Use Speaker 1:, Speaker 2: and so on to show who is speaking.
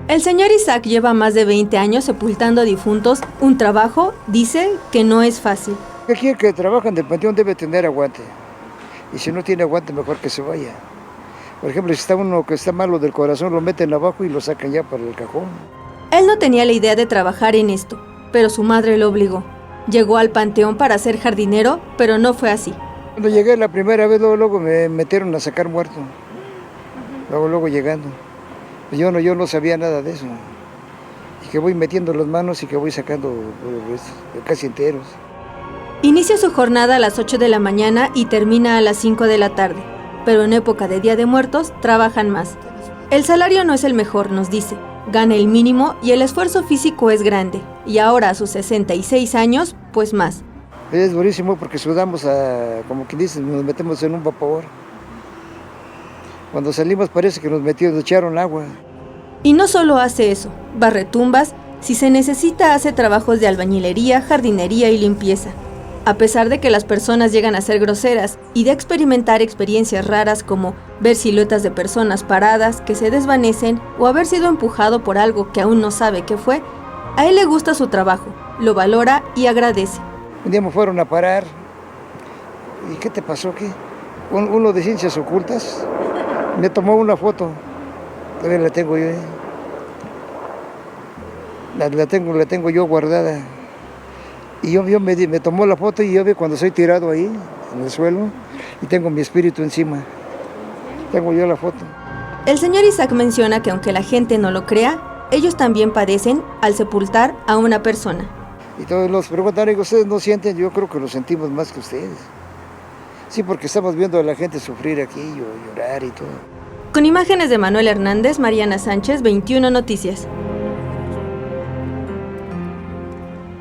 Speaker 1: El señor Isaac lleva más de 20 años sepultando difuntos, un trabajo, dice, que no es fácil.
Speaker 2: Aquí el que trabaja en el panteón debe tener aguante, y si no tiene aguante mejor que se vaya. Por ejemplo, si está uno que está malo del corazón, lo meten abajo y lo sacan ya para el cajón.
Speaker 1: Él no tenía la idea de trabajar en esto, pero su madre lo obligó. Llegó al panteón para ser jardinero, pero no fue así.
Speaker 2: Cuando llegué la primera vez, luego me metieron a sacar muerto, luego llegando. Yo no sabía nada de eso, y que voy metiendo las manos y que voy sacando casi enteros.
Speaker 1: Inicia su jornada a las 8 de la mañana y termina a las 5 de la tarde, pero en época de Día de Muertos trabajan más. El salario no es el mejor, nos dice, gana el mínimo y el esfuerzo físico es grande, y ahora a sus 66 años, pues más.
Speaker 2: Es durísimo porque sudamos, como quien dice, nos metemos en un vapor. Cuando salimos parece que nos echaron agua.
Speaker 1: Y no solo hace eso, barre tumbas, si se necesita hace trabajos de albañilería, jardinería y limpieza. A pesar de que las personas llegan a ser groseras y de experimentar experiencias raras como ver siluetas de personas paradas que se desvanecen o haber sido empujado por algo que aún no sabe qué fue, a él le gusta su trabajo, lo valora y agradece.
Speaker 2: Un día me fueron a parar. ¿Y qué te pasó? ¿Qué? Uno de ciencias ocultas me tomó una foto. Todavía la tengo yo. La tengo yo guardada. Y me tomó la foto y yo veo cuando soy tirado ahí, en el suelo, y tengo mi espíritu encima. Tengo yo la foto.
Speaker 1: El señor Isaac menciona que aunque la gente no lo crea, ellos también padecen al sepultar a una persona.
Speaker 2: Y todos los preguntan, ¿ustedes no sienten? Yo creo que lo sentimos más que ustedes. Sí, porque estamos viendo a la gente sufrir aquí, llorar y todo.
Speaker 1: Con imágenes de Manuel Hernández, Mariana Sánchez, 21 Noticias.